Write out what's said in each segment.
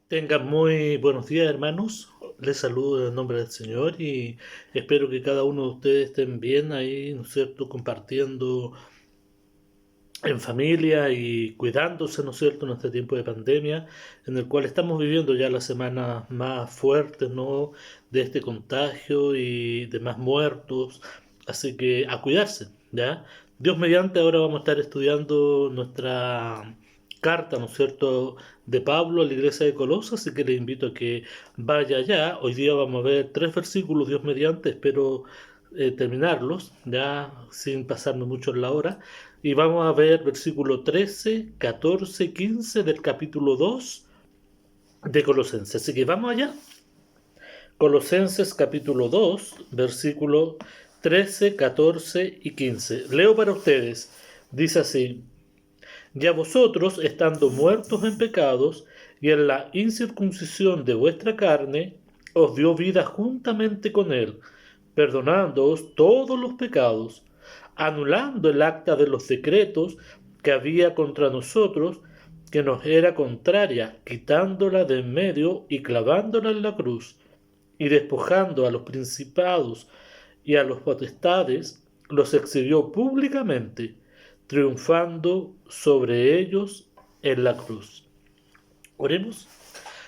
Tengan muy buenos días, hermanos. Les saludo en el nombre del Señor y espero que cada uno de ustedes estén bien ahí, ¿no es cierto?, compartiendo en familia y cuidándose, ¿no es cierto?, en este tiempo de pandemia, en el cual estamos viviendo ya las semanas más fuertes, ¿no?, de este contagio y de más muertos. Así que a cuidarse, ¿ya? Dios mediante, ahora vamos a estar estudiando nuestra carta, ¿no es cierto?, de Pablo a la iglesia de Colosas, así que les invito a que vaya allá. Hoy día vamos a ver 3 versículos, Dios mediante, espero terminarlos, ya sin pasarme mucho en la hora. Y vamos a ver versículo 13, 14, 15 del capítulo 2 de Colosenses. Así que vamos allá. Colosenses capítulo 2, versículo 13, 14 y 15. Leo para ustedes. Dice así: Y a vosotros, estando muertos en pecados y en la incircuncisión de vuestra carne, os dio vida juntamente con él, perdonándoos todos los pecados, anulando el acta de los decretos que había contra nosotros, que nos era contraria, quitándola de en medio y clavándola en la cruz, y despojando a los principados y a los potestades, los exhibió públicamente, triunfando sobre ellos en la cruz. Oremos.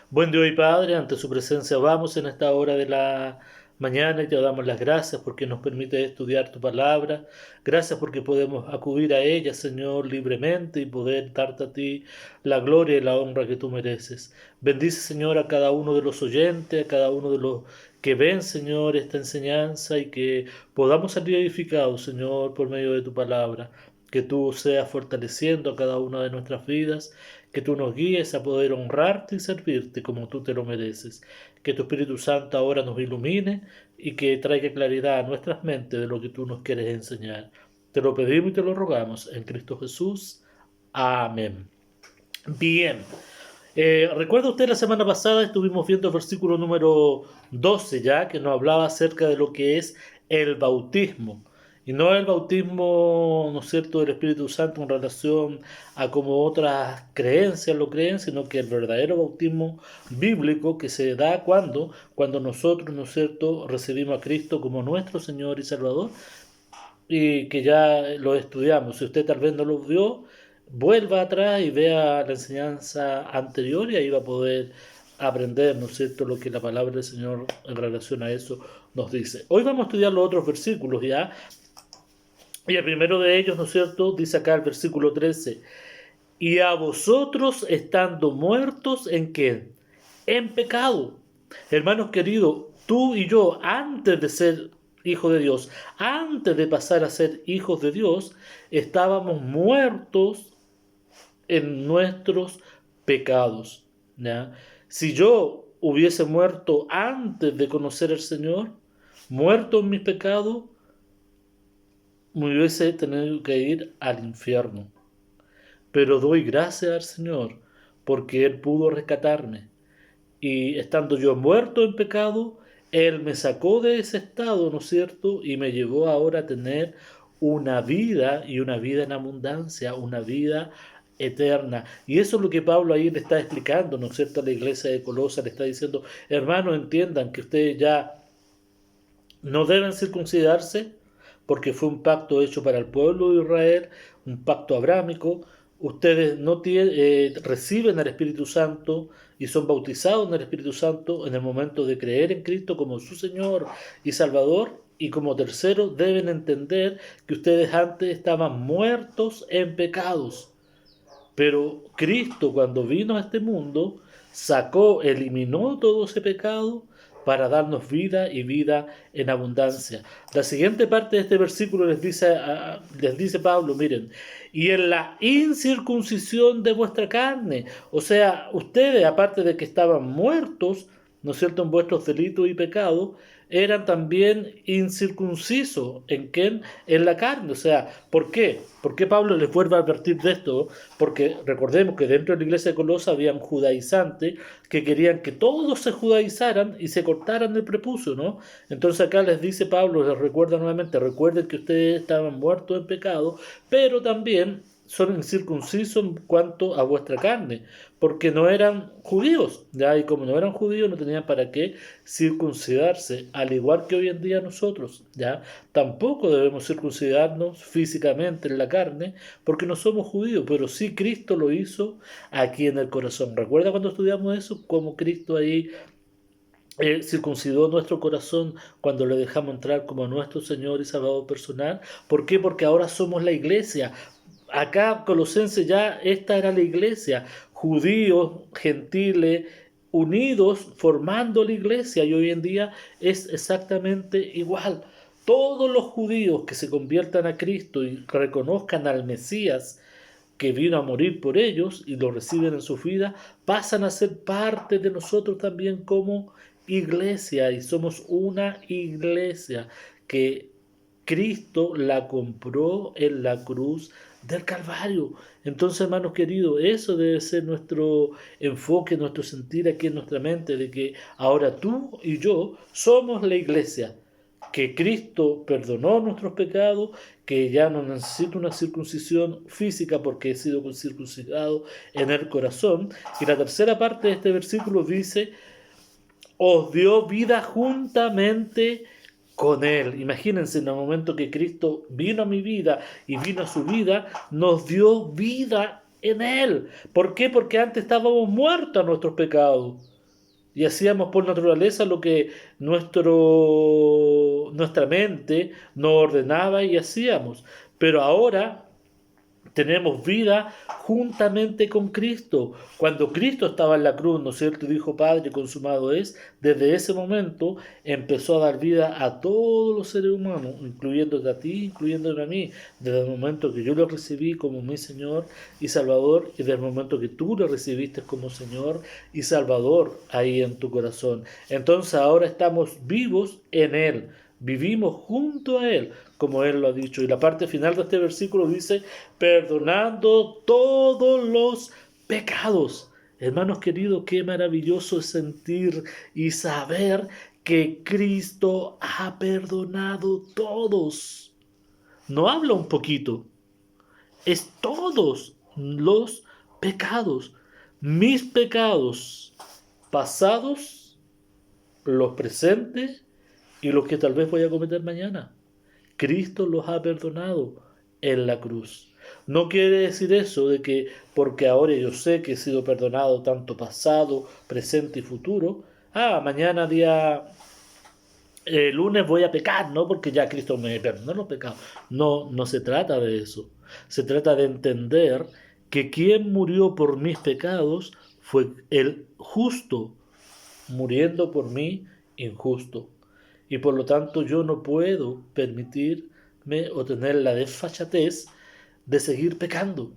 Buen Dios y Padre, ante su presencia vamos en esta hora de la mañana y te damos las gracias porque nos permite estudiar tu palabra. Gracias porque podemos acudir a ella, Señor, libremente y poder darte a ti la gloria y la honra que tú mereces. Bendice, Señor, a cada uno de los oyentes, a cada uno de los que ven, Señor, esta enseñanza y que podamos salir edificados, Señor, por medio de tu palabra. Que tú seas fortaleciendo a cada una de nuestras vidas, que tú nos guíes a poder honrarte y servirte como tú te lo mereces. Que tu Espíritu Santo ahora nos ilumine y que traiga claridad a nuestras mentes de lo que tú nos quieres enseñar. Te lo pedimos y te lo rogamos en Cristo Jesús. Amén. Bien. ¿Recuerda usted la semana pasada estuvimos viendo el versículo número 12 ya, que nos hablaba acerca de lo que es el bautismo? Y no el bautismo, ¿no es cierto?, del Espíritu Santo en relación a como otras creencias lo creen, sino que el verdadero bautismo bíblico que se da cuando nosotros, ¿no es cierto?, recibimos a Cristo como nuestro Señor y Salvador, y que ya lo estudiamos. Si usted tal vez no lo vio, vuelva atrás y vea la enseñanza anterior y ahí va a poder aprender, ¿no es cierto?, lo que la palabra del Señor en relación a eso nos dice. Hoy vamos a estudiar los otros versículos ya, y el primero de ellos, ¿no es cierto?, dice acá el versículo 13: y a vosotros estando muertos en qué? En pecado. Hermanos queridos, tú y yo, antes de ser hijos de Dios, antes de pasar a ser hijos de Dios, estábamos muertos en nuestros pecados, ¿ya? Si yo hubiese muerto antes de conocer al Señor, muerto en mis pecados, me hubiese tenido que ir al infierno. Pero doy gracias al Señor porque Él pudo rescatarme. Y estando yo muerto en pecado, Él me sacó de ese estado, ¿no es cierto? Y me llevó ahora a tener una vida y una vida en abundancia, una vida eterna. Y eso es lo que Pablo ahí le está explicando, ¿no es cierto? A la iglesia de Colosas le está diciendo: hermanos, entiendan que ustedes ya no deben circuncidarse porque fue un pacto hecho para el pueblo de Israel, un pacto abrámico. Ustedes no reciben el Espíritu Santo y son bautizados en el Espíritu Santo en el momento de creer en Cristo como su Señor y Salvador. Y como tercero, deben entender que ustedes antes estaban muertos en pecados. Pero Cristo, cuando vino a este mundo, eliminó todo ese pecado para darnos vida y vida en abundancia. La siguiente parte de este versículo les dice Pablo, miren: y en la incircuncisión de vuestra carne. O sea, ustedes, aparte de que estaban muertos, ¿no es cierto?, en vuestros delitos y pecados, eran también incircuncisos. ¿En qué? En la carne. O sea, ¿por qué? ¿Por qué Pablo les vuelve a advertir de esto? Porque recordemos que dentro de la iglesia de Colosas habían judaizantes que querían que todos se judaizaran y se cortaran el prepucio, ¿no? Entonces acá les dice Pablo, les recuerda nuevamente: recuerden que ustedes estaban muertos en pecado, pero también son incircuncisos en cuanto a vuestra carne, porque no eran judíos, ¿ya? Y como no eran judíos, no tenían para qué circuncidarse, al igual que hoy en día nosotros, ¿ya? Tampoco debemos circuncidarnos físicamente en la carne, porque no somos judíos, pero sí Cristo lo hizo aquí en el corazón. ¿Recuerda cuando estudiamos eso? Cómo Cristo ahí circuncidó nuestro corazón cuando le dejamos entrar como nuestro Señor y Salvador personal. ¿Por qué? Porque ahora somos la iglesia. Acá Colosenses ya esta era la iglesia, judíos, gentiles, unidos formando la iglesia, y hoy en día es exactamente igual. Todos los judíos que se conviertan a Cristo y reconozcan al Mesías que vino a morir por ellos y lo reciben en su vida, pasan a ser parte de nosotros también como iglesia, y somos una iglesia que Cristo la compró en la cruz del Calvario. Entonces, hermanos queridos, eso debe ser nuestro enfoque, nuestro sentir aquí en nuestra mente, de que ahora tú y yo somos la iglesia, que Cristo perdonó nuestros pecados, que ya no necesito una circuncisión física porque he sido circuncidado en el corazón. Y la tercera parte de este versículo dice, os dio vida juntamente con Él. Imagínense, en el momento que Cristo vino a mi vida y vino a su vida, nos dio vida en Él. ¿Por qué? Porque antes estábamos muertos a nuestros pecados y hacíamos por naturaleza lo que nuestra mente nos ordenaba y hacíamos. Pero ahora tenemos vida juntamente con Cristo. Cuando Cristo estaba en la cruz, ¿no es cierto? Dijo, Padre, consumado es. Desde ese momento empezó a dar vida a todos los seres humanos, incluyéndote a ti, incluyéndome a mí. Desde el momento que yo lo recibí como mi Señor y Salvador, y desde el momento que tú lo recibiste como Señor y Salvador ahí en tu corazón. Entonces ahora estamos vivos en Él. Vivimos junto a Él, como Él lo ha dicho. Y la parte final de este versículo dice, perdonando todos los pecados. Hermanos queridos, qué maravilloso es sentir y saber que Cristo ha perdonado todos. No habla un poquito, es todos los pecados. Mis pecados pasados, los presentes y los que tal vez voy a cometer mañana. Cristo los ha perdonado en la cruz. No quiere decir eso de que porque ahora yo sé que he sido perdonado tanto pasado, presente y futuro, mañana día lunes voy a pecar, ¿no? Porque ya Cristo me perdonó los pecados. No, no se trata de eso. Se trata de entender que quien murió por mis pecados fue el justo, muriendo por mí injusto. Y por lo tanto yo no puedo permitirme o tener la desfachatez de seguir pecando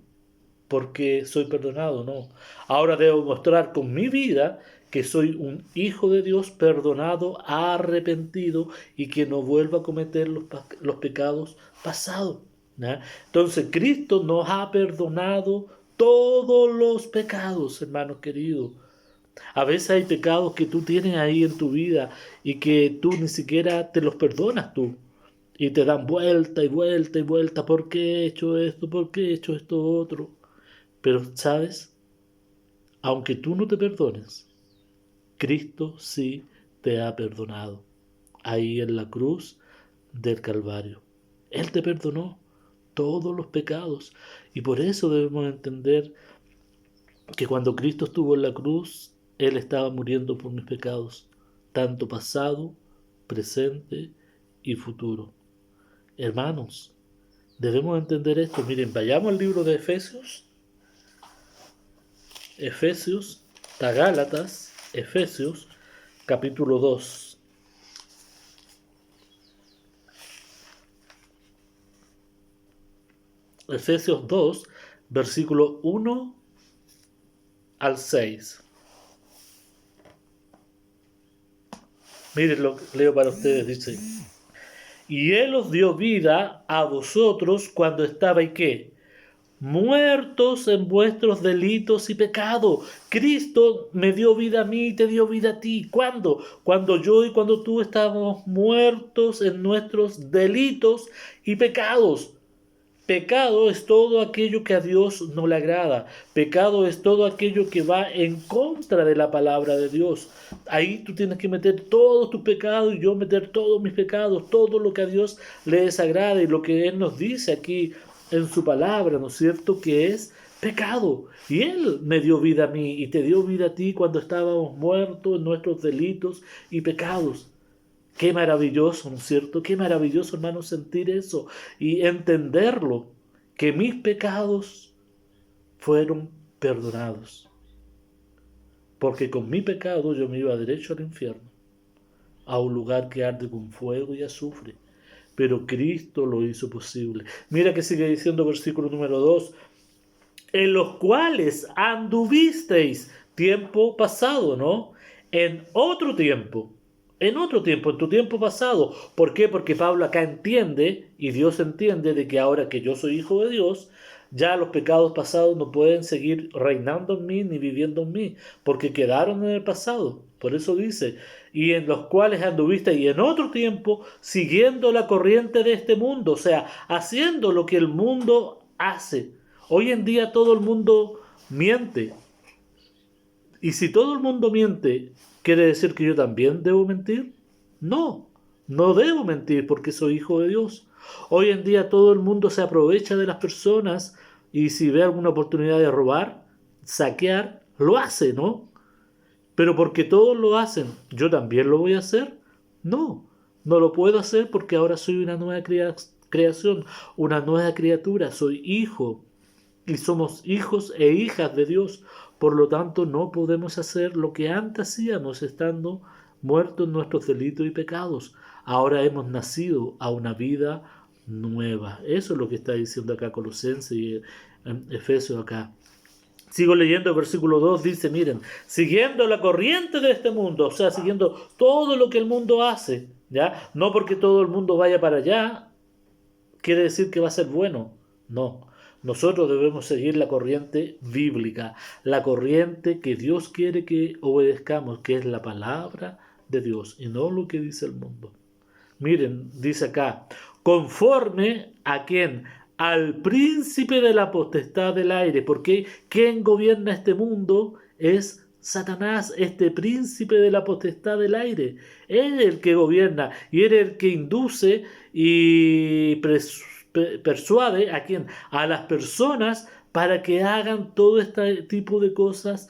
porque soy perdonado, no. Ahora debo mostrar con mi vida que soy un hijo de Dios perdonado, arrepentido y que no vuelva a cometer los pecados pasados, ¿ya? Entonces Cristo nos ha perdonado todos los pecados, hermanos queridos. A veces hay pecados que tú tienes ahí en tu vida y que tú ni siquiera te los perdonas tú. Y te dan vuelta y vuelta y vuelta. ¿Por qué he hecho esto? ¿Por qué he hecho esto otro? Pero, ¿sabes? Aunque tú no te perdones, Cristo sí te ha perdonado. Ahí en la cruz del Calvario. Él te perdonó todos los pecados. Y por eso debemos entender que cuando Cristo estuvo en la cruz, Él estaba muriendo por mis pecados, tanto pasado, presente y futuro. Hermanos, debemos entender esto. Miren, vayamos al libro de Efesios. Efesios, Gálatas, Efesios, capítulo 2. Efesios 2, versículo 1 al 6. Miren lo que leo para ustedes, dice. Y Él os dio vida a vosotros cuando estabais, ¿qué? Muertos en vuestros delitos y pecados. Cristo me dio vida a mí y te dio vida a ti. ¿Cuándo? Cuando yo y cuando tú estábamos muertos en nuestros delitos y pecados. Pecado es todo aquello que a Dios no le agrada. Pecado es todo aquello que va en contra de la palabra de Dios. Ahí tú tienes que meter todos tus pecados y yo meter todos mis pecados, todo lo que a Dios le desagrada y lo que Él nos dice aquí en su palabra, ¿no es cierto? Que es pecado. Y Él me dio vida a mí y te dio vida a ti cuando estábamos muertos en nuestros delitos y pecados. Qué maravilloso, ¿no es cierto? Qué maravilloso, hermano, sentir eso y entenderlo, que mis pecados fueron perdonados. Porque con mi pecado yo me iba derecho al infierno, a un lugar que arde con fuego y azufre. Pero Cristo lo hizo posible. Mira que sigue diciendo versículo número 2, en los cuales anduvisteis tiempo pasado, ¿no? En otro tiempo, en tu tiempo pasado. ¿Por qué? Porque Pablo acá entiende, y Dios entiende, de que ahora que yo soy hijo de Dios, ya los pecados pasados no pueden seguir reinando en mí ni viviendo en mí, porque quedaron en el pasado. Por eso dice, y en los cuales anduviste y en otro tiempo siguiendo la corriente de este mundo, o sea, haciendo lo que el mundo hace. Hoy en día todo el mundo miente. Y si todo el mundo miente, ¿quiere decir que yo también debo mentir? No, no debo mentir porque soy hijo de Dios. Hoy en día todo el mundo se aprovecha de las personas y si ve alguna oportunidad de robar, saquear, lo hace, ¿no? Pero porque todos lo hacen, ¿yo también lo voy a hacer? No, no lo puedo hacer porque ahora soy una nueva creación, una nueva criatura, soy hijo y somos hijos e hijas de Dios. Por lo tanto, no podemos hacer lo que antes hacíamos estando muertos en nuestros delitos y pecados. Ahora hemos nacido a una vida nueva. Eso es lo que está diciendo acá Colosenses y Efesios acá. Sigo leyendo el versículo 2, dice, miren, siguiendo la corriente de este mundo, o sea, siguiendo todo lo que el mundo hace, ¿ya? No porque todo el mundo vaya para allá, quiere decir que va a ser bueno, no. Nosotros debemos seguir la corriente bíblica, la corriente que Dios quiere que obedezcamos, que es la palabra de Dios y no lo que dice el mundo. Miren, dice acá, conforme a quién, al príncipe de la potestad del aire, porque quien gobierna este mundo es Satanás, este príncipe de la potestad del aire. Él es el que gobierna y él es el que induce y persuade a quién, a las personas para que hagan todo este tipo de cosas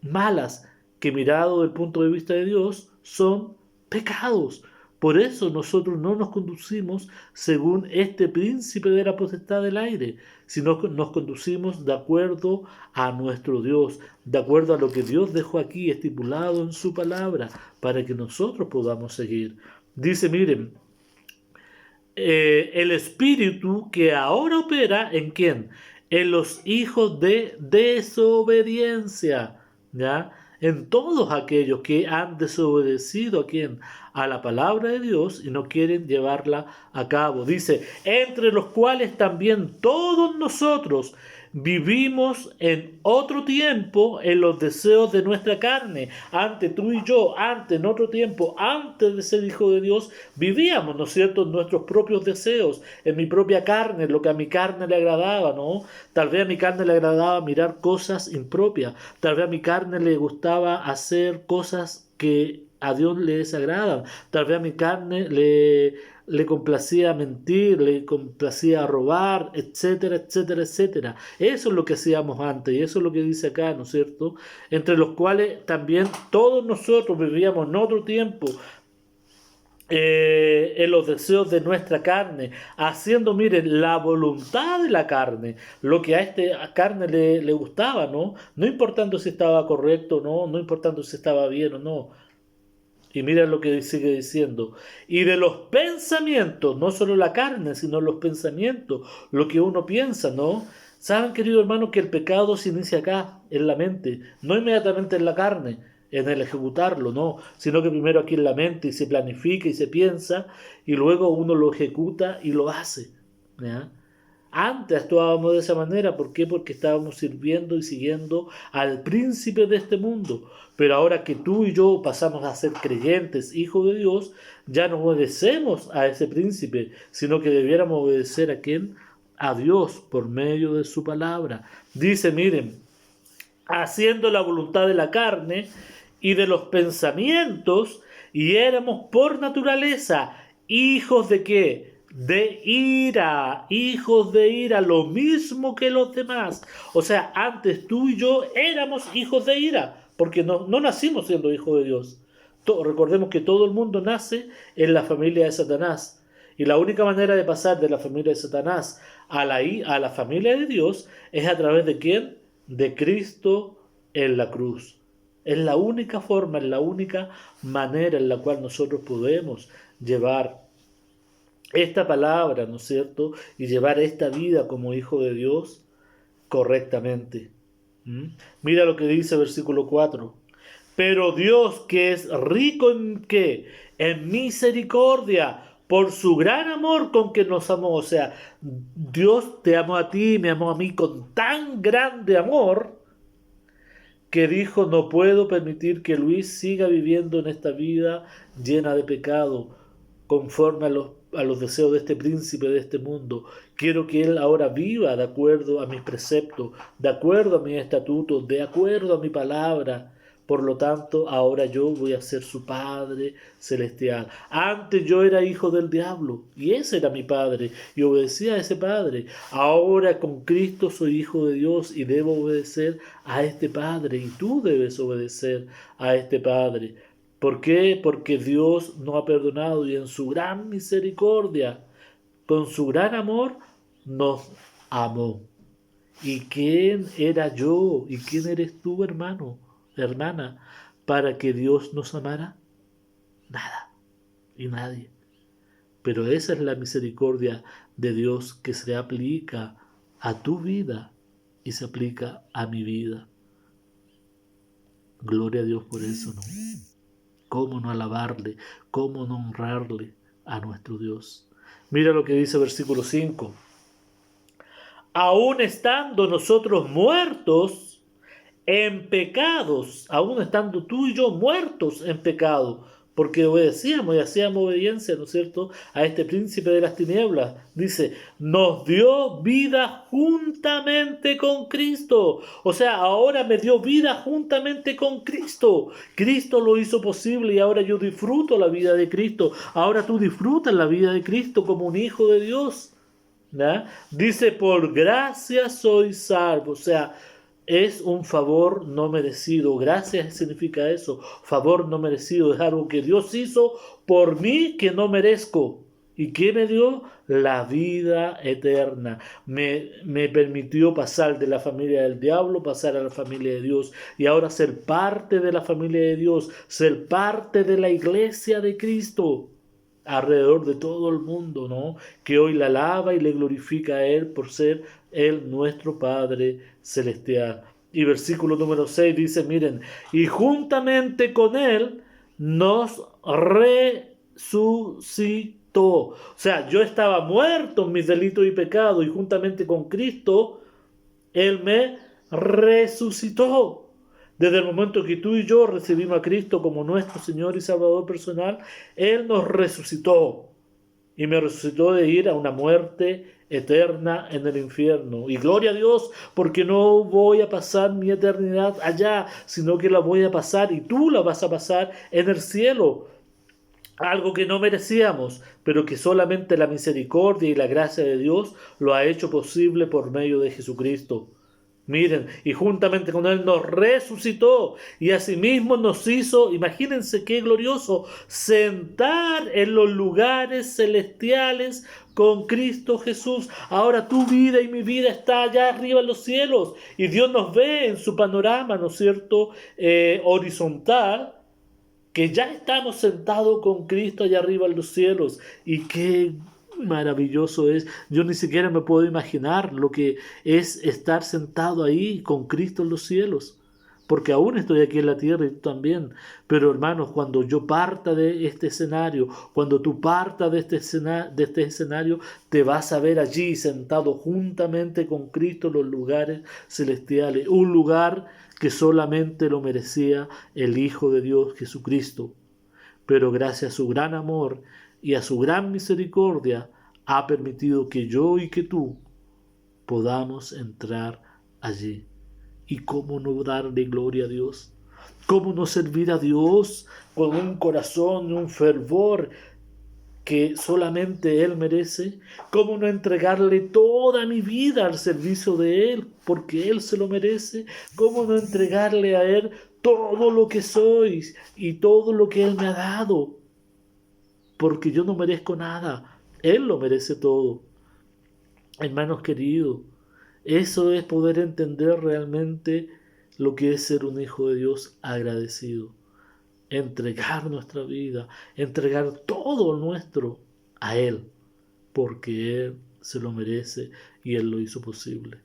malas, que mirado desde el punto de vista de Dios son pecados. Por eso nosotros no nos conducimos según este príncipe de la potestad del aire, sino que nos conducimos de acuerdo a nuestro Dios, de acuerdo a lo que Dios dejó aquí estipulado en su palabra, para que nosotros podamos seguir. Dice, miren, el espíritu que ahora opera en quién? En los hijos de desobediencia, ¿ya? En todos aquellos que han desobedecido a quién? A la palabra de Dios y no quieren llevarla a cabo. Dice, entre los cuales también todos nosotros vivimos en otro tiempo en los deseos de nuestra carne. Antes tú y yo, antes en otro tiempo, antes de ser hijo de Dios, vivíamos, ¿no es cierto?, en nuestros propios deseos, en mi propia carne, lo que a mi carne le agradaba, ¿no? Tal vez a mi carne le agradaba mirar cosas impropias, tal vez a mi carne le gustaba hacer cosas que a Dios le desagradan, tal vez a mi carne le complacía mentir, le complacía robar, etcétera, etcétera, etcétera. Eso es lo que hacíamos antes y eso es lo que dice acá, ¿no es cierto? Entre los cuales también todos nosotros vivíamos en otro tiempo, en los deseos de nuestra carne, haciendo, miren, la voluntad de la carne, lo que a esta carne le gustaba, ¿no? No importando si estaba correcto o no, no importando si estaba bien o no. Y mira lo que sigue diciendo. Y de los pensamientos, no solo la carne, sino los pensamientos, lo que uno piensa, ¿no? Saben, querido hermano, que el pecado se inicia acá, en la mente, no inmediatamente en la carne, en el ejecutarlo, no, sino que primero aquí en la mente y se planifica y se piensa y luego uno lo ejecuta y lo hace, ¿ya? Antes actuábamos de esa manera, ¿por qué? Porque estábamos sirviendo y siguiendo al príncipe de este mundo. Pero ahora que tú y yo pasamos a ser creyentes, hijos de Dios, ya no obedecemos a ese príncipe, sino que debiéramos obedecer a quién, a Dios por medio de su palabra. Dice, miren, haciendo la voluntad de la carne y de los pensamientos, y éramos por naturaleza hijos de ¿qué? De ira, hijos de ira, lo mismo que los demás. O sea, antes tú y yo éramos hijos de ira, porque no nacimos siendo hijos de Dios. Recordemos que todo el mundo nace en la familia de Satanás. Y la única manera de pasar de la familia de Satanás a la familia de Dios es a través de ¿quién? De Cristo en la cruz. Es la única forma, es la única manera en la cual nosotros podemos llevar esta palabra, ¿no es cierto? Y llevar esta vida como hijo de Dios correctamente. ¿Mm? Mira lo que dice versículo 4. Pero Dios, que es rico en ¿qué? En misericordia, por su gran amor con que nos amó. O sea, Dios te amó a ti, me amó a mí con tan grande amor que dijo, no puedo permitir que Luis siga viviendo en esta vida llena de pecado, conforme a los deseos de este príncipe de este mundo. Quiero que él ahora viva de acuerdo a mis preceptos, de acuerdo a mis estatutos, de acuerdo a mi palabra. Por lo tanto, ahora yo voy a ser su Padre celestial. Antes yo era hijo del diablo y ese era mi padre y obedecía a ese padre. Ahora con Cristo soy hijo de Dios y debo obedecer a este Padre, y tú debes obedecer a este Padre. ¿Por qué? Porque Dios nos ha perdonado y en su gran misericordia, con su gran amor, nos amó. ¿Y quién era yo? ¿Y quién eres tú, hermano, hermana, para que Dios nos amara? Nada y nadie. Pero esa es la misericordia de Dios que se aplica a tu vida y se aplica a mi vida. Gloria a Dios por eso, ¿no? ¿Cómo no alabarle? ¿Cómo no honrarle a nuestro Dios? Mira lo que dice versículo 5. Aún estando nosotros muertos en pecados, aún estando tú y yo muertos en pecado, porque obedecíamos y hacíamos obediencia, ¿no es cierto?, a este príncipe de las tinieblas. Dice, nos dio vida juntamente con Cristo. O sea, ahora me dio vida juntamente con Cristo. Cristo lo hizo posible y ahora yo disfruto la vida de Cristo. Ahora tú disfrutas la vida de Cristo como un hijo de Dios. ¿Ya? Dice, por gracia soy salvo. O sea, es un favor no merecido. Gracias significa eso. Favor no merecido. Es algo que Dios hizo por mí que no merezco. ¿Y qué me dio? La vida eterna. Me permitió pasar de la familia del diablo, pasar a la familia de Dios. Y ahora ser parte de la familia de Dios. Ser parte de la iglesia de Cristo. Alrededor de todo el mundo, ¿no? Que hoy la alaba y le glorifica a Él por ser Él nuestro Padre celestial. Y versículo número 6 dice, miren, y juntamente con Él nos resucitó. O sea, yo estaba muerto en mis delitos y pecados y juntamente con Cristo, Él me resucitó. Desde el momento que tú y yo recibimos a Cristo como nuestro Señor y Salvador personal, Él nos resucitó. Y me resucitó de ir a una muerte eterna en el infierno. Y gloria a Dios, porque no voy a pasar mi eternidad allá, sino que la voy a pasar y tú la vas a pasar en el cielo. Algo que no merecíamos, pero que solamente la misericordia y la gracia de Dios lo ha hecho posible por medio de Jesucristo. Miren, y juntamente con Él nos resucitó y asimismo nos hizo, imagínense qué glorioso, sentar en los lugares celestiales con Cristo Jesús. Ahora tu vida y mi vida está allá arriba en los cielos y Dios nos ve en su panorama, ¿no es cierto?, horizontal, que ya estamos sentados con Cristo allá arriba en los cielos. Y qué maravilloso es. Yo ni siquiera me puedo imaginar lo que es estar sentado ahí con Cristo en los cielos, porque aún estoy aquí en la tierra y tú también. Pero hermanos, cuando yo parta de este escenario, cuando tú partas de este escenario, te vas a ver allí sentado juntamente con Cristo en los lugares celestiales, un lugar que solamente lo merecía el Hijo de Dios Jesucristo. Pero gracias a su gran amor y a su gran misericordia, ha permitido que yo y que tú podamos entrar allí. ¿Y cómo no darle gloria a Dios? ¿Cómo no servir a Dios con un corazón, un fervor que solamente Él merece? ¿Cómo no entregarle toda mi vida al servicio de Él porque Él se lo merece? ¿Cómo no entregarle a Él todo lo que soy y todo lo que Él me ha dado? Porque yo no merezco nada, Él lo merece todo. Hermanos queridos, eso es poder entender realmente lo que es ser un hijo de Dios agradecido. Entregar nuestra vida, entregar todo nuestro a Él, porque Él se lo merece y Él lo hizo posible.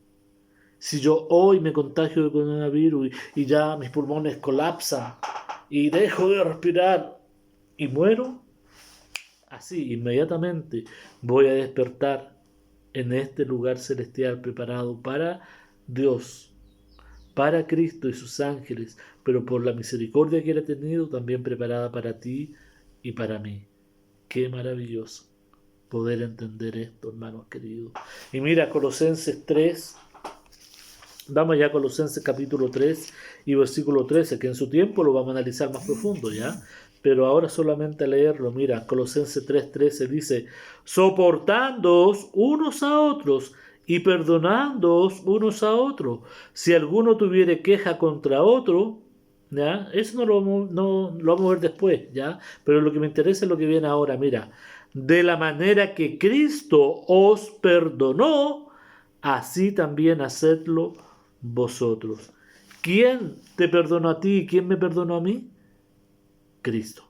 Si yo hoy me contagio de coronavirus y ya mis pulmones colapsan y dejo de respirar y muero, así inmediatamente voy a despertar en este lugar celestial preparado para Dios, para Cristo y sus ángeles, pero por la misericordia que Él ha tenido, también preparada para ti y para mí. Qué maravilloso poder entender esto, hermanos queridos. Y mira, Colosenses 3, vamos ya a Colosenses capítulo 3 y versículo 13, que en su tiempo lo vamos a analizar más profundo, ¿ya? Pero ahora solamente a leerlo, mira, Colosenses 3:13 dice, soportándoos unos a otros y perdonándoos unos a otros. Si alguno tuviere queja contra otro, ¿ya? Eso no lo vamos a ver después, ¿ya? Pero lo que me interesa es lo que viene ahora, mira. De la manera que Cristo os perdonó, así también hacedlo vosotros. ¿Quién te perdonó a ti y quién me perdonó a mí? Cristo.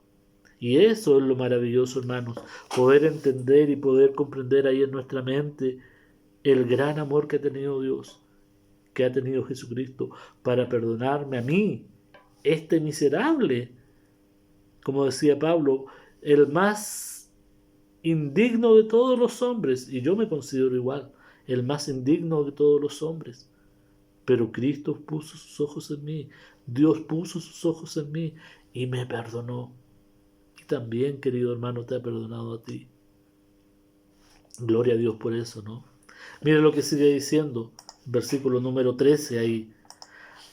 Y eso es lo maravilloso, hermanos, poder entender y poder comprender ahí en nuestra mente el gran amor que ha tenido Dios, que ha tenido Jesucristo para perdonarme a mí, este miserable, como decía Pablo, el más indigno de todos los hombres, y yo me considero igual, el más indigno de todos los hombres. Pero Cristo puso sus ojos en mí, Dios puso sus ojos en mí y me perdonó. Y también, querido hermano, te ha perdonado a ti. Gloria a Dios por eso, ¿no? Mire lo que sigue diciendo, versículo número 13 ahí.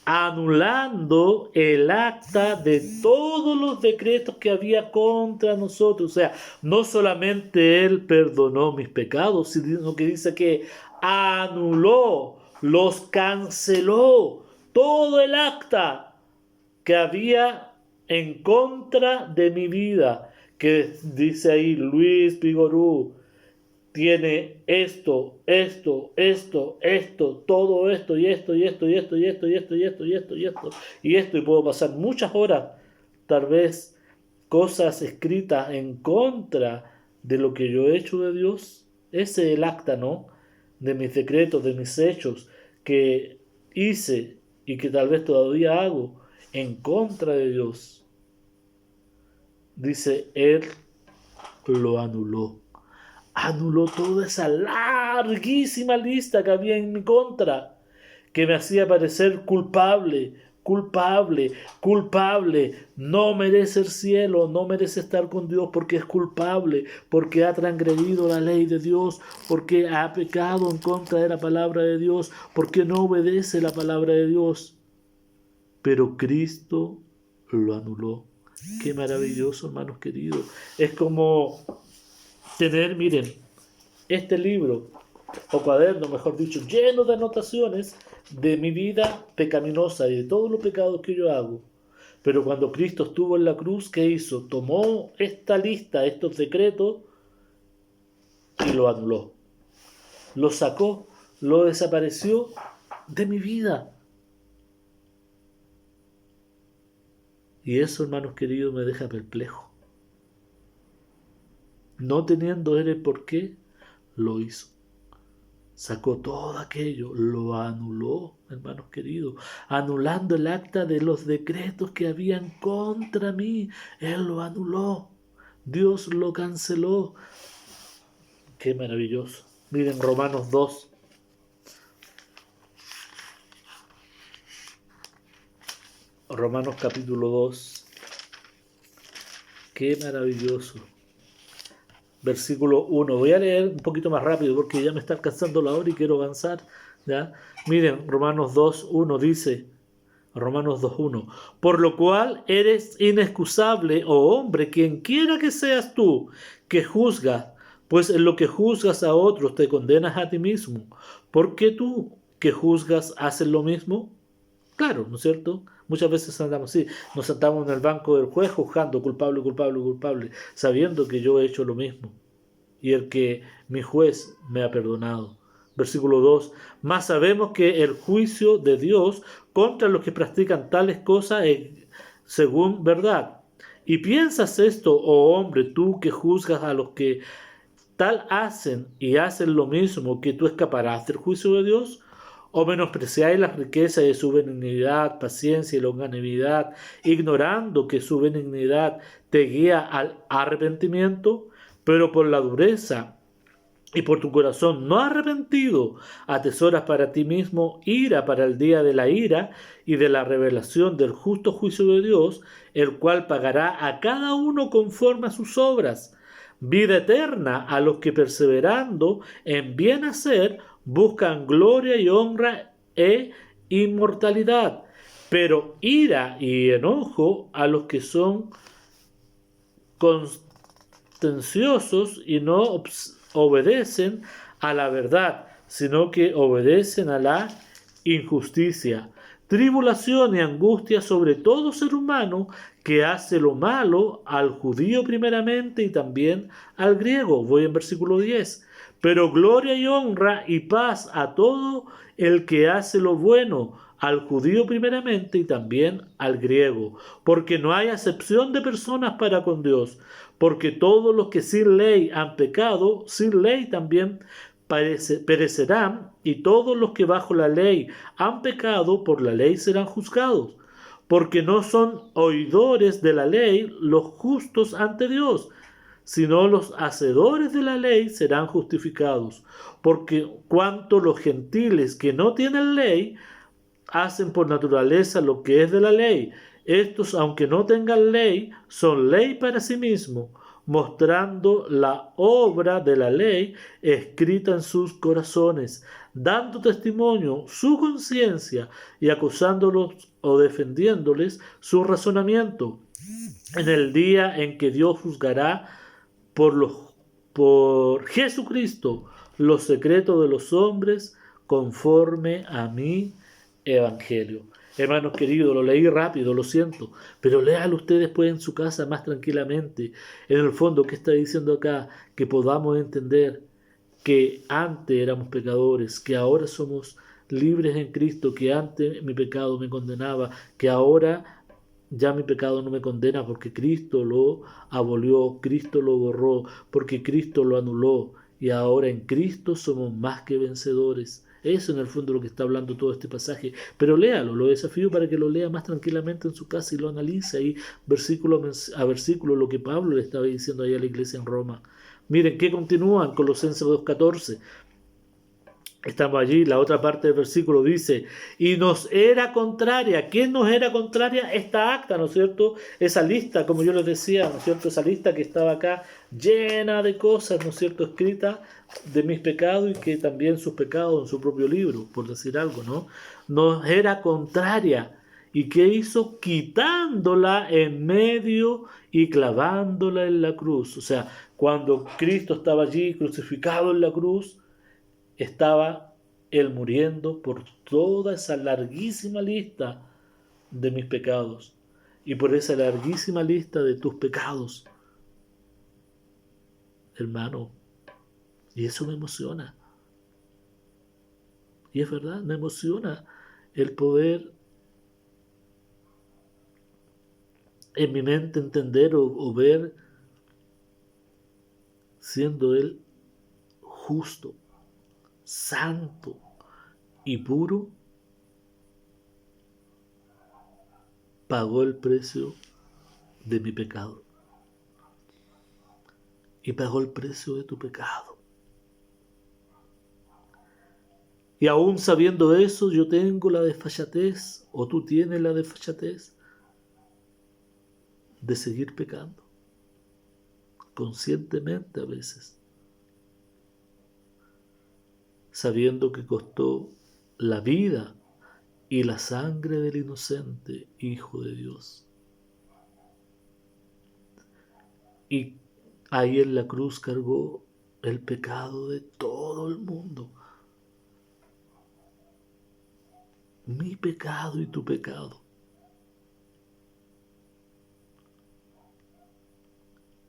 Anulando el acta de todos los decretos que había contra nosotros. O sea, no solamente Él perdonó mis pecados, sino que dice que anuló, los canceló, todo el acta que había en contra de mi vida. Que dice ahí Luis Vigorú, tiene esto, todo esto, y esto, y esto, y esto, y esto, y esto, y esto, y esto, y esto, y esto, y puedo pasar muchas horas, tal vez, cosas escritas en contra de lo que yo he hecho de Dios. Ese es el acta, ¿no? De mis decretos, de mis hechos, que hice y que tal vez todavía hago en contra de Dios. Dice, Él lo anuló. Anuló toda esa larguísima lista que había en mi contra, que me hacía parecer culpable, culpable, culpable. No merece el cielo, no merece estar con Dios porque es culpable, porque ha transgredido la ley de Dios, porque ha pecado en contra de la palabra de Dios, porque no obedece la palabra de Dios. Pero Cristo lo anuló. Qué maravilloso, hermanos queridos. Es como tener, miren, este libro, o cuaderno, mejor dicho, lleno de anotaciones de mi vida pecaminosa y de todos los pecados que yo hago. Pero cuando Cristo estuvo en la cruz, ¿qué hizo? Tomó esta lista, estos decretos, y lo anuló. Lo sacó, lo desapareció de mi vida. Y eso, hermanos queridos, me deja perplejo. No teniendo él el por qué, lo hizo. Sacó todo aquello, lo anuló, hermanos queridos, anulando el acta de los decretos que habían contra mí. Él lo anuló. Dios lo canceló. Qué maravilloso. Miren Romanos 2. Romanos capítulo 2. Qué maravilloso. versículo 1. Voy a leer un poquito más rápido porque ya me está alcanzando la hora y quiero avanzar, ¿ya? Miren, Romanos 2.1 dice, Romanos 2.1, por lo cual eres inexcusable, oh hombre, quien quiera que seas tú, que juzgas, pues en lo que juzgas a otros te condenas a ti mismo. ¿Por qué tú que juzgas haces lo mismo? Claro, ¿no es cierto? Muchas veces andamos así, nos sentamos en el banco del juez juzgando culpable, culpable, culpable, sabiendo que yo he hecho lo mismo y el que mi juez me ha perdonado. Versículo 2. Mas sabemos que el juicio de Dios contra los que practican tales cosas es según verdad. Y piensas esto, oh hombre, tú que juzgas a los que tal hacen y hacen lo mismo, que tú escaparás del juicio de Dios. ¿O menospreciáis las riquezas de su benignidad, paciencia y longanimidad, ignorando que su benignidad te guía al arrepentimiento? Pero por la dureza y por tu corazón no arrepentido, atesoras para ti mismo ira para el día de la ira y de la revelación del justo juicio de Dios, el cual pagará a cada uno conforme a sus obras. Vida eterna a los que perseverando en bien hacer buscan gloria y honra e inmortalidad, pero ira y enojo a los que son contenciosos y no obedecen a la verdad, sino que obedecen a la injusticia. Tribulación y angustia sobre todo ser humano que hace lo malo, al judío primeramente y también al griego. Voy en versículo 10. Pero gloria y honra y paz a todo el que hace lo bueno, al judío primeramente y también al griego, porque no hay acepción de personas para con Dios, porque todos los que sin ley han pecado, sin ley también perecerán, y todos los que bajo la ley han pecado, por la ley serán juzgados, porque no son oidores de la ley los justos ante Dios, sino los hacedores de la ley serán justificados, porque cuanto los gentiles que no tienen ley hacen por naturaleza lo que es de la ley, estos, aunque no tengan ley, son ley para sí mismos, mostrando la obra de la ley escrita en sus corazones, dando testimonio su conciencia y acusándolos o defendiéndoles su razonamiento, en el día en que Dios juzgará por Jesucristo los secretos de los hombres conforme a mi evangelio. Hermanos queridos, lo leí rápido, lo siento, pero léalo ustedes después en su casa más tranquilamente. En el fondo, ¿qué está diciendo acá? Que podamos entender que antes éramos pecadores, que ahora somos libres en Cristo, que antes mi pecado me condenaba, que ahora ya mi pecado no me condena porque Cristo lo abolió, Cristo lo borró, porque Cristo lo anuló y ahora en Cristo somos más que vencedores. Eso en el fondo es lo que está hablando todo este pasaje. Pero léalo, lo desafío para que lo lea más tranquilamente en su casa y lo analice ahí versículo a versículo lo que Pablo le estaba diciendo ahí a la iglesia en Roma. Miren que continúan Colosenses 2.14. Estamos allí, la otra parte del versículo dice, y nos era contraria. ¿Quién nos era contraria? Esta acta, ¿no es cierto? Esa lista, como yo les decía, ¿no es cierto? Esa lista que estaba acá llena de cosas, ¿no es cierto? Escritas de mis pecados y que también sus pecados en su propio libro, por decir algo, ¿no? Nos era contraria. ¿Y qué hizo? Quitándola en medio y clavándola en la cruz. O sea, cuando Cristo estaba allí crucificado en la cruz, estaba Él muriendo por toda esa larguísima lista de mis pecados y por esa larguísima lista de tus pecados, hermano. Y eso me emociona. Y es verdad, me emociona el poder en mi mente entender o ver siendo Él justo, santo y puro, pagó el precio de mi pecado y pagó el precio de tu pecado. Y aún sabiendo eso, yo tengo la desfachatez, o tú tienes la desfachatez de seguir pecando. conscientemente a veces, sabiendo que costó la vida y la sangre del inocente Hijo de Dios. Y ahí en la cruz cargó el pecado de todo el mundo. Mi pecado y tu pecado.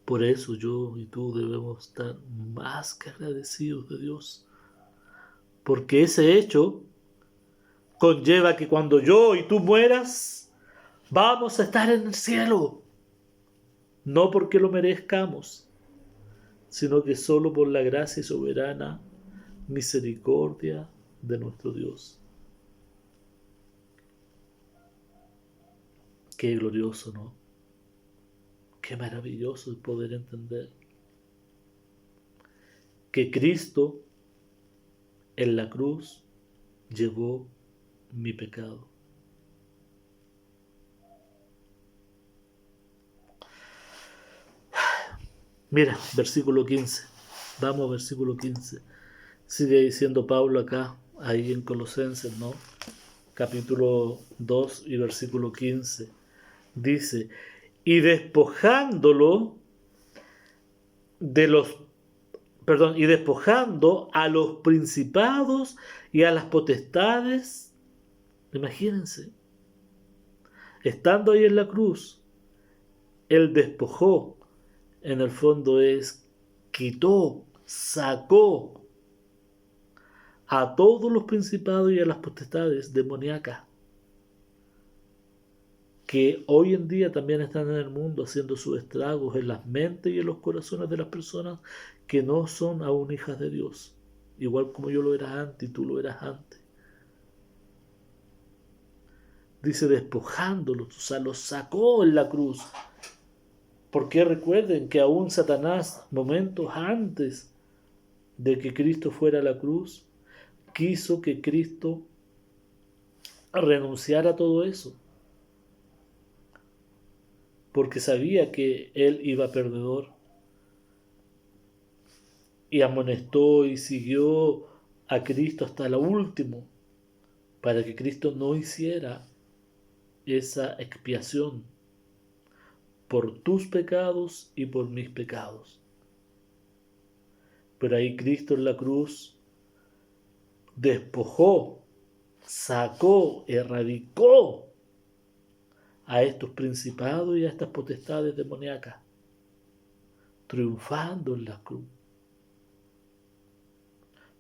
Por eso yo y tú debemos estar más que agradecidos de Dios. Porque ese hecho conlleva que cuando yo y tú mueras, vamos a estar en el cielo. No porque lo merezcamos, sino que solo por la gracia y soberana misericordia de nuestro Dios. Qué glorioso, ¿no? Qué maravilloso el poder entender que Cristo en la cruz llevó mi pecado. Mira, versículo 15. Vamos, versículo 15. Sigue diciendo Pablo acá, ahí en Colosenses, ¿no? Capítulo 2 y versículo 15. Dice, y despojándolo de los, perdón, y despojando a los principados y a las potestades, imagínense, estando ahí en la cruz, él despojó, en el fondo es, quitó, sacó a todos los principados y a las potestades demoníacas que hoy en día también están en el mundo haciendo sus estragos en las mentes y en los corazones de las personas que no son aún hijas de Dios, igual como yo lo era antes y tú lo eras antes. Dice despojándolos, o sea, los sacó en la cruz. Porque recuerden que aún Satanás, momentos antes de que Cristo fuera a la cruz, quiso que Cristo renunciara a todo eso. Porque sabía que él iba perdedor. Y amonestó y siguió a Cristo hasta lo último, para que Cristo no hiciera esa expiación por tus pecados y por mis pecados. Pero ahí Cristo en la cruz despojó, sacó, erradicó a estos principados y a estas potestades demoníacas, triunfando en la cruz.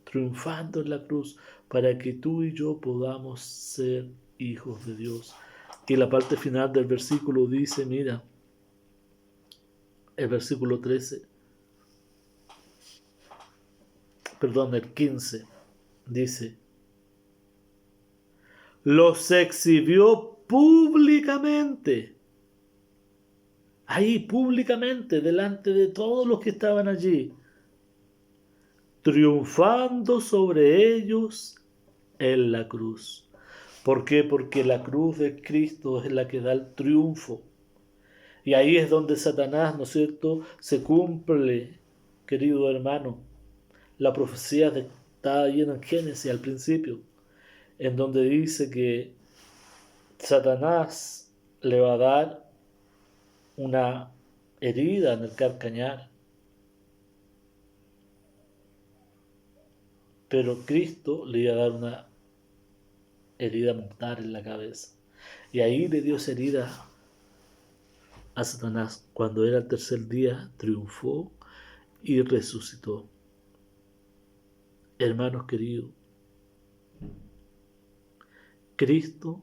Triunfando en la cruz para que tú y yo podamos ser hijos de Dios. Y la parte final del versículo dice, mira, el versículo 13, perdón, el 15, dice, los exhibió públicamente, ahí públicamente, delante de todos los que estaban allí, triunfando sobre ellos en la cruz. ¿Por qué? Porque la cruz de Cristo es la que da el triunfo. Y ahí es donde Satanás, ¿no es cierto?, se cumple, querido hermano. La profecía está ahí en Génesis al principio, en donde dice que Satanás le va a dar una herida en el calcañar, pero Cristo le iba a dar una herida mortal en la cabeza. Y ahí le dio esa herida a Satanás. Cuando era el tercer día, triunfó y resucitó. Hermanos queridos, Cristo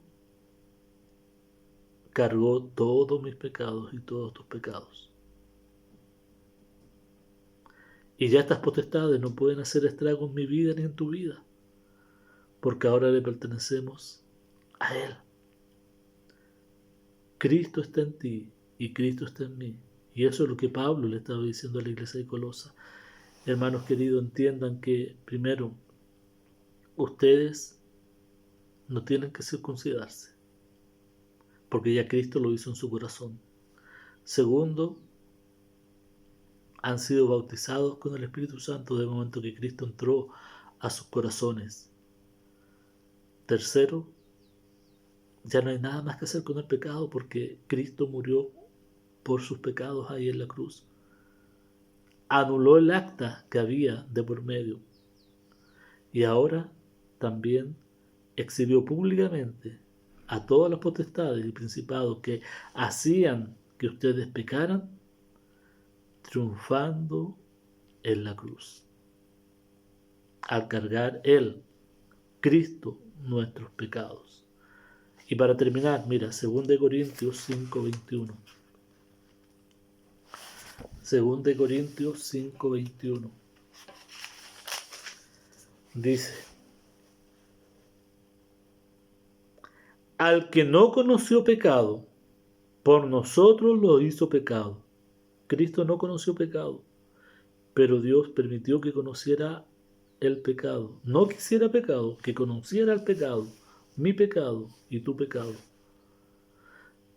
cargó todos mis pecados y todos tus pecados. Y ya estas potestades no pueden hacer estragos en mi vida ni en tu vida, porque ahora le pertenecemos a Él. Cristo está en ti y Cristo está en mí. Y eso es lo que Pablo le estaba diciendo a la iglesia de Colosa. Hermanos queridos, entiendan que primero, ustedes no tienen que circuncidarse, porque ya Cristo lo hizo en su corazón. Segundo, han sido bautizados con el Espíritu Santo desde el momento que Cristo entró a sus corazones. Tercero, ya no hay nada más que hacer con el pecado porque Cristo murió por sus pecados ahí en la cruz. Anuló el acta que había de por medio y ahora también exhibió públicamente a todas las potestades y principados que hacían que ustedes pecaran, triunfando en la cruz, al cargar Él, Cristo, nuestros pecados. Y para terminar, mira, 2 Corintios 5:21. 2 Corintios 5:21. Dice: al que no conoció pecado, por nosotros lo hizo pecado. Cristo no conoció pecado, pero Dios permitió que conociera el pecado. No quisiera pecado, que conociera el pecado, mi pecado y tu pecado,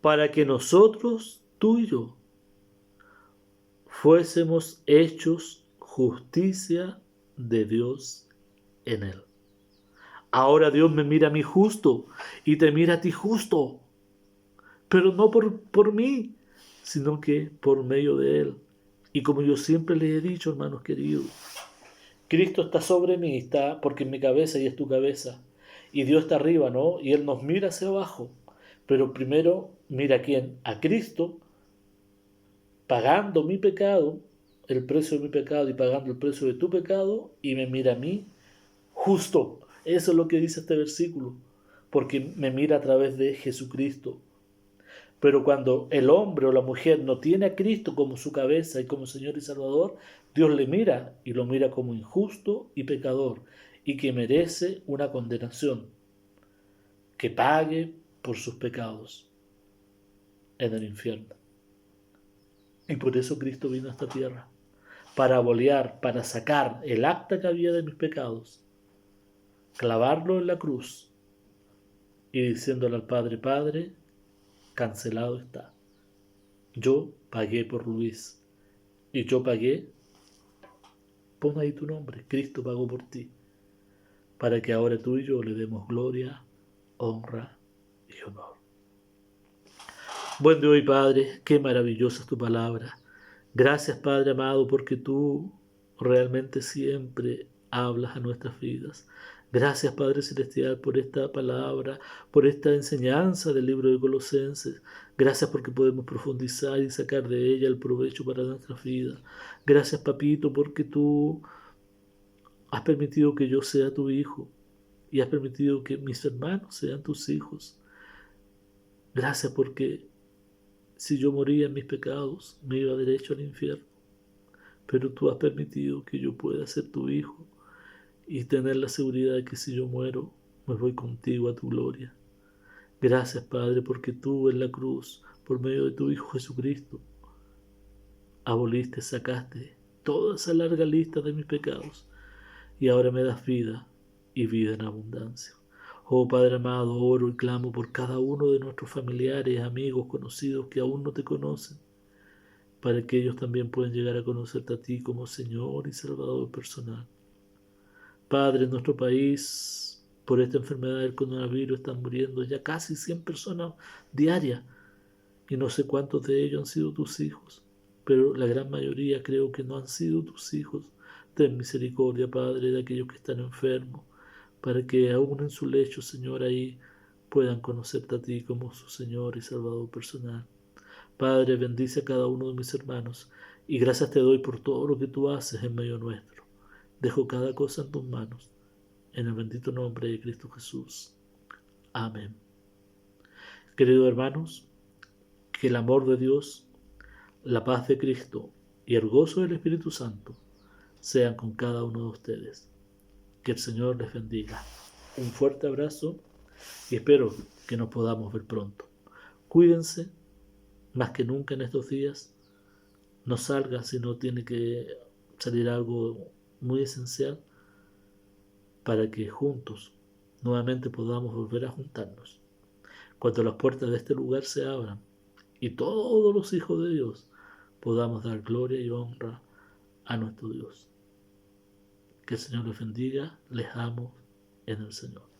para que nosotros, tú y yo, fuésemos hechos justicia de Dios en él. Ahora Dios me mira a mí justo y te mira a ti justo, pero no por mí, sino que por medio de Él. Y como yo siempre les he dicho, hermanos queridos, Cristo está sobre mí, está porque en mi cabeza y es tu cabeza. Y Dios está arriba, ¿no? Y Él nos mira hacia abajo. Pero primero mira a quién, a Cristo, pagando mi pecado, el precio de mi pecado y pagando el precio de tu pecado, y me mira a mí justo. Eso es lo que dice este versículo, porque me mira a través de Jesucristo. Pero cuando el hombre o la mujer no tiene a Cristo como su cabeza y como Señor y Salvador, Dios le mira y lo mira como injusto y pecador y que merece una condenación, que pague por sus pecados en el infierno. Y por eso Cristo vino a esta tierra, para abolear, para sacar el acta que había de mis pecados, clavarlo en la cruz y diciéndole al Padre: Padre, cancelado está. Yo pagué por Luis y yo pagué. Pon ahí tu nombre, Cristo pagó por ti, para que ahora tú y yo le demos gloria, honra y honor. Buen Dios y Padre, qué maravillosa es tu palabra. Gracias, Padre amado, porque tú realmente siempre hablas a nuestras vidas. Gracias, Padre Celestial, por esta palabra, por esta enseñanza del libro de Colosenses. Gracias porque podemos profundizar y sacar de ella el provecho para nuestras vidas. Gracias, Papito, porque tú has permitido que yo sea tu hijo y has permitido que mis hermanos sean tus hijos. Gracias porque si yo moría en mis pecados, me iba derecho al infierno. Pero tú has permitido que yo pueda ser tu hijo y tener la seguridad de que si yo muero, me voy contigo a tu gloria. Gracias, Padre, porque tú en la cruz, por medio de tu Hijo Jesucristo, aboliste, sacaste toda esa larga lista de mis pecados y ahora me das vida y vida en abundancia. Oh Padre amado, oro y clamo por cada uno de nuestros familiares, amigos, conocidos que aún no te conocen, para que ellos también puedan llegar a conocerte a ti como Señor y Salvador personal. Padre, en nuestro país, por esta enfermedad del coronavirus, están muriendo ya casi 100 personas diarias y no sé cuántos de ellos han sido tus hijos, pero la gran mayoría creo que no han sido tus hijos. Ten misericordia, Padre, de aquellos que están enfermos, para que aún en su lecho, Señor, ahí puedan conocerte a ti como su Señor y Salvador personal. Padre, bendice a cada uno de mis hermanos y gracias te doy por todo lo que tú haces en medio nuestro. Dejo cada cosa en tus manos, en el bendito nombre de Cristo Jesús. Amén. Queridos hermanos, que el amor de Dios, la paz de Cristo y el gozo del Espíritu Santo sean con cada uno de ustedes. Que el Señor les bendiga. Un fuerte abrazo y espero que nos podamos ver pronto. Cuídense, más que nunca en estos días. No salga si no tiene que salir algo muy esencial, para que juntos nuevamente podamos volver a juntarnos. Cuando las puertas de este lugar se abran y todos los hijos de Dios podamos dar gloria y honra a nuestro Dios. Que el Señor les bendiga, les amo en el Señor.